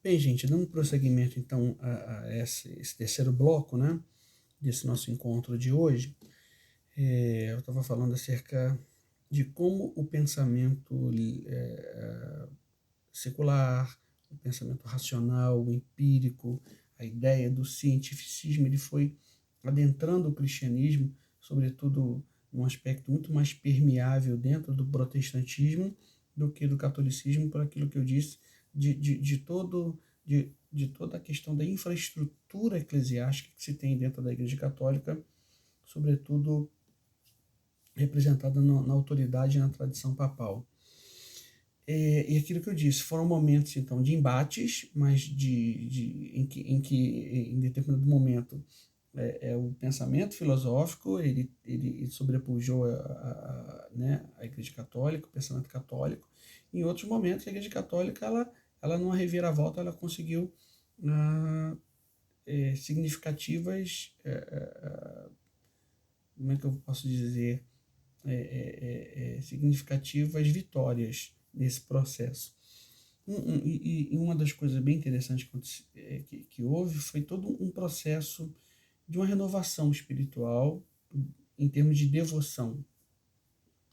Bem, gente, dando prosseguimento então a esse terceiro bloco, né, desse nosso encontro de hoje, eu estava falando acerca de como o pensamento secular, o pensamento racional, o empírico, a ideia do cientificismo, ele foi adentrando o cristianismo, sobretudo num aspecto muito mais permeável dentro do protestantismo do que do catolicismo, por aquilo que eu disse, de toda a questão da infraestrutura eclesiástica que se tem dentro da Igreja Católica, sobretudo representada na autoridade e na tradição papal. E aquilo que eu disse, foram momentos então de embates, mas em que em determinado momento o pensamento filosófico ele sobrepujou né, a Igreja Católica, o pensamento católico. Em outros momentos, a Igreja Católica, ela numa reviravolta, ela conseguiu significativas, como é que eu posso dizer, significativas vitórias nesse processo. E uma das coisas bem interessantes que houve foi todo um processo de uma renovação espiritual em termos de devoção,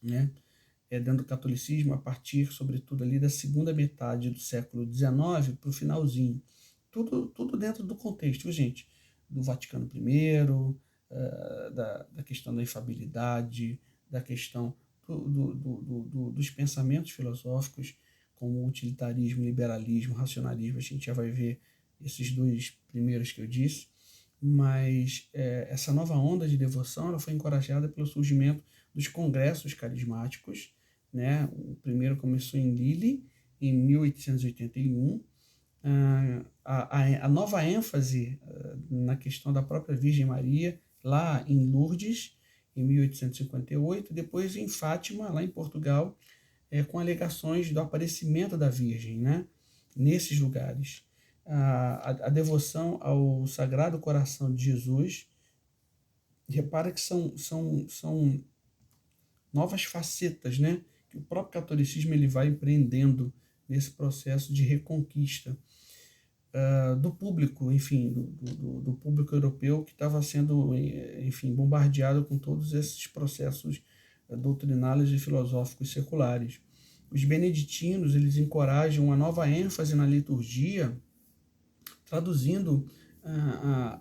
né? Dentro do catolicismo, a partir, sobretudo, ali da segunda metade do século XIX para o finalzinho. Tudo dentro do contexto, gente, do Vaticano I, da questão da infabilidade, da questão dos pensamentos filosóficos, como o utilitarismo, liberalismo, racionalismo. A gente já vai ver esses dois primeiros que eu disse, mas essa nova onda de devoção ela foi encorajada pelo surgimento dos congressos carismáticos, né? O primeiro começou em Lille, em 1881. A nova ênfase na questão da própria Virgem Maria, lá em Lourdes, em 1858, depois em Fátima, lá em Portugal, com alegações do aparecimento da Virgem, né? Nesses lugares. A devoção ao Sagrado Coração de Jesus, repara que são novas facetas, né? Que o próprio catolicismo ele vai empreendendo nesse processo de reconquista do público, enfim, do público europeu que estava sendo, enfim, bombardeado com todos esses processos doutrinários e filosóficos seculares. Os beneditinos, eles encorajam uma nova ênfase na liturgia, traduzindo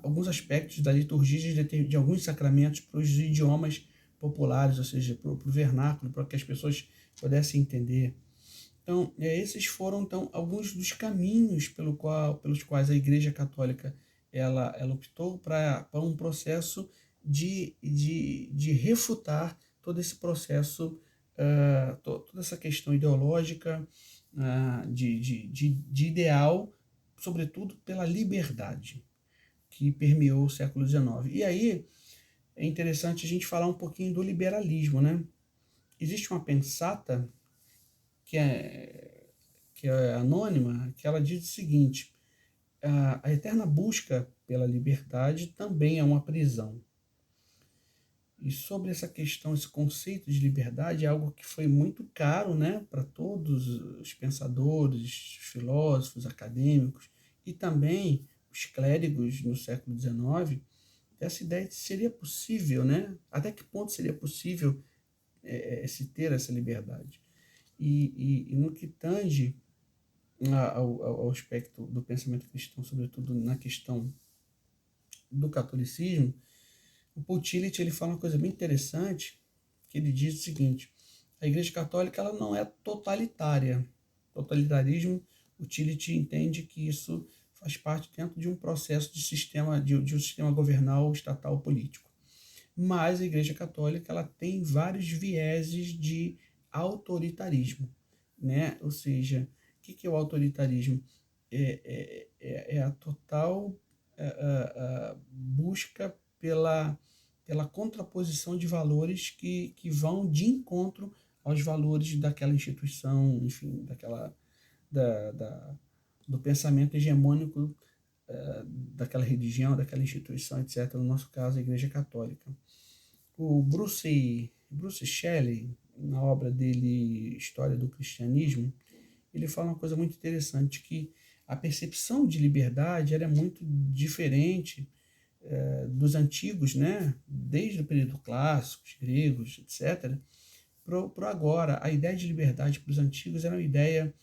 alguns aspectos da liturgia de alguns sacramentos para os idiomas populares, ou seja, para o vernáculo, para que as pessoas pudessem entender. Então, esses foram então alguns dos caminhos pelos quais a Igreja Católica ela optou para um processo de refutar todo esse processo, toda essa questão ideológica, de ideal, sobretudo pela liberdade que permeou o século XIX. E aí é interessante a gente falar um pouquinho do liberalismo, né? Existe uma pensata que é anônima, que ela diz o seguinte: a eterna busca pela liberdade também é uma prisão. E sobre essa questão, esse conceito de liberdade é algo que foi muito caro, né, para todos os pensadores, filósofos, acadêmicos e também os clérigos no século XIX, essa ideia de seria possível, né? Até que ponto seria possível se ter essa liberdade? E no que tange ao aspecto do pensamento cristão, sobretudo na questão do catolicismo, o Paul Tillich ele fala uma coisa bem interessante, que ele diz o seguinte: a Igreja Católica ela não é totalitária. Totalitarismo, o Tillich entende que isso faz parte dentro de um processo de um sistema governal estatal político. Mas a Igreja Católica ela tem vários vieses de autoritarismo, né? Ou seja, o que é o autoritarismo? É a total busca pela contraposição de valores que vão de encontro aos valores daquela instituição, enfim, do pensamento hegemônico daquela religião, daquela instituição, etc. No nosso caso, a Igreja Católica. O Bruce Shelley, na obra dele História do Cristianismo, ele fala uma coisa muito interessante, que a percepção de liberdade era muito diferente dos antigos, né? Desde o período clássico, os gregos, etc., para agora. A ideia de liberdade para os antigos era uma ideia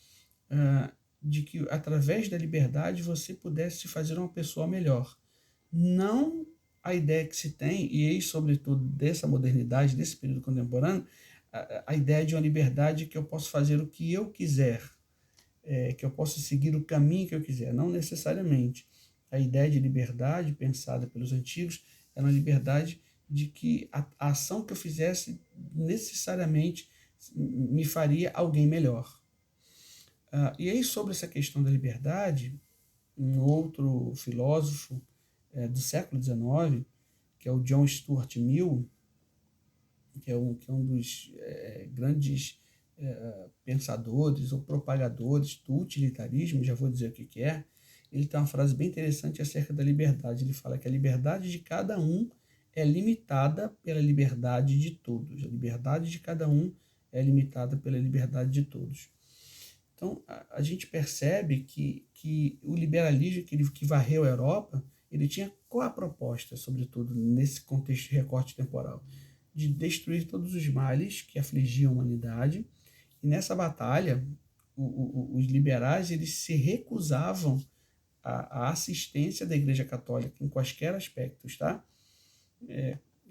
de que, através da liberdade, você pudesse fazer uma pessoa melhor. Não a ideia que se tem, e aí, sobretudo, dessa modernidade, desse período contemporâneo, a ideia de uma liberdade que eu posso fazer o que eu quiser, que eu posso seguir o caminho que eu quiser. Não necessariamente. A ideia de liberdade, pensada pelos antigos, era uma liberdade de que a ação que eu fizesse necessariamente me faria alguém melhor. E aí, sobre essa questão da liberdade, um outro filósofo do século XIX, que é o John Stuart Mill, que é um dos grandes pensadores ou propagadores do utilitarismo, já vou dizer o que é, ele tem uma frase bem interessante acerca da liberdade. Ele fala que a liberdade de cada um é limitada pela liberdade de todos. A liberdade de cada um é limitada pela liberdade de todos. Então, a gente percebe que o liberalismo que varreu a Europa, ele tinha qual a proposta, sobretudo, nesse contexto de recorte temporal? De destruir todos os males que afligiam a humanidade. E nessa batalha, os liberais eles se recusavam à assistência da Igreja Católica em quaisquer aspectos, tá?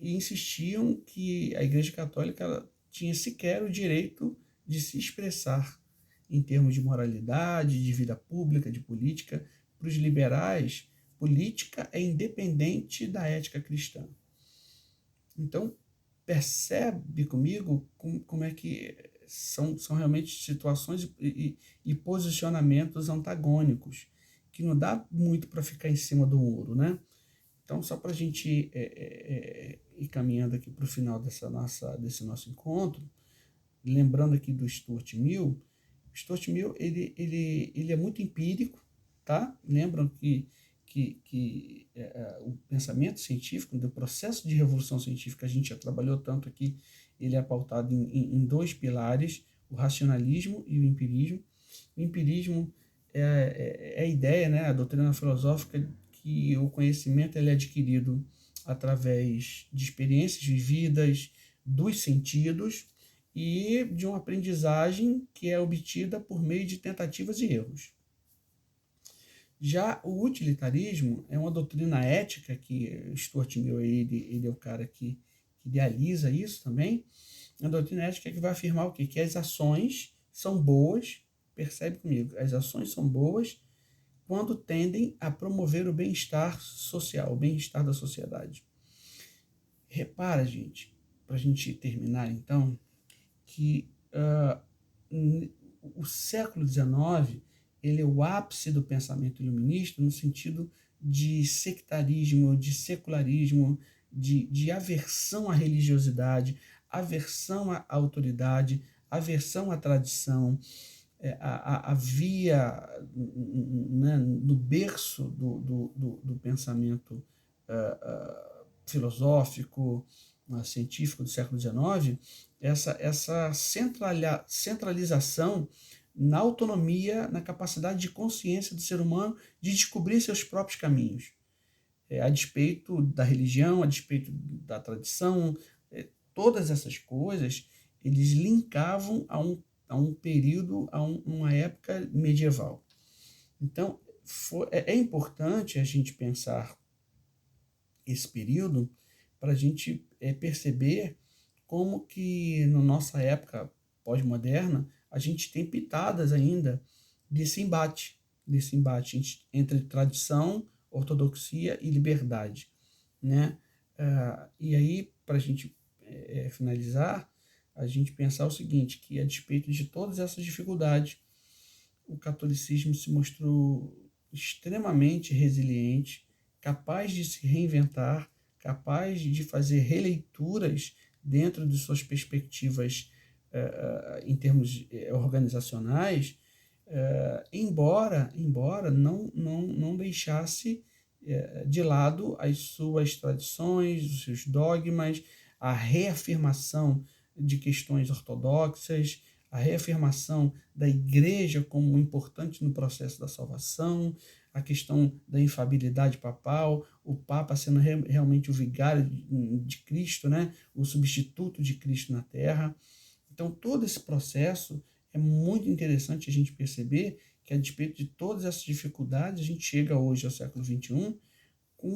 E insistiam que a Igreja Católica tinha sequer o direito de se expressar em termos de moralidade, de vida pública, de política. Para os liberais, política é independente da ética cristã. Então, percebe comigo como é que são realmente situações e posicionamentos antagônicos, que não dá muito para ficar em cima do muro, né? Então, só para a gente ir caminhando aqui para o final desse nosso encontro, lembrando aqui do Stuart Mill. Stuart Mill ele é muito empírico, tá? Lembram que o pensamento científico, do processo de revolução científica, a gente já trabalhou tanto aqui, ele é pautado em dois pilares, o racionalismo e o empirismo. O empirismo é a ideia, né, a doutrina filosófica, que o conhecimento ele é adquirido através de experiências vividas, dos sentidos, e de uma aprendizagem que é obtida por meio de tentativas e erros. Já o utilitarismo é uma doutrina ética, que Stuart Mill ele é o cara que idealiza isso também. É uma doutrina ética que vai afirmar o quê? Que as ações são boas, percebe comigo, as ações são boas quando tendem a promover o bem-estar social, o bem-estar da sociedade. Repara, gente, para a gente terminar então, que o século XIX ele é o ápice do pensamento iluminista no sentido de sectarismo, de secularismo, de aversão à religiosidade, aversão à autoridade, aversão à tradição. Havia, né, no berço do pensamento filosófico, científico do século XIX, essa centralização na autonomia, na capacidade de consciência do ser humano de descobrir seus próprios caminhos, a despeito da religião, a despeito da tradição, todas essas coisas eles linkavam a um período, uma época medieval. Então, é importante a gente pensar esse período para a gente perceber como que na nossa época pós-moderna a gente tem pitadas ainda desse embate entre tradição, ortodoxia e liberdade, né? E aí, para a gente finalizar, a gente pensar o seguinte, que a despeito de todas essas dificuldades, o catolicismo se mostrou extremamente resiliente, capaz de se reinventar, capaz de fazer releituras dentro de suas perspectivas em termos organizacionais, embora não deixasse de lado as suas tradições, os seus dogmas, a reafirmação de questões ortodoxas, a reafirmação da igreja como importante no processo da salvação, a questão da infabilidade papal, o Papa sendo realmente o vigário de Cristo, né? O substituto de Cristo na Terra. Então, todo esse processo é muito interessante a gente perceber que, a despeito de todas essas dificuldades, a gente chega hoje ao século XXI com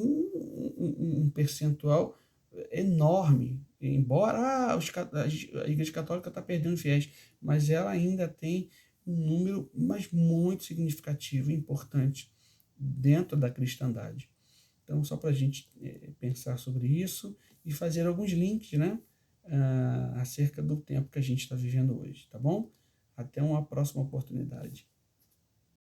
um percentual enorme, embora a Igreja Católica está perdendo fiéis, mas ela ainda tem um número mas muito significativo e importante dentro da cristandade. Então, só para a gente pensar sobre isso e fazer alguns links, né, acerca do tempo que a gente está vivendo hoje, tá bom? Até uma próxima oportunidade.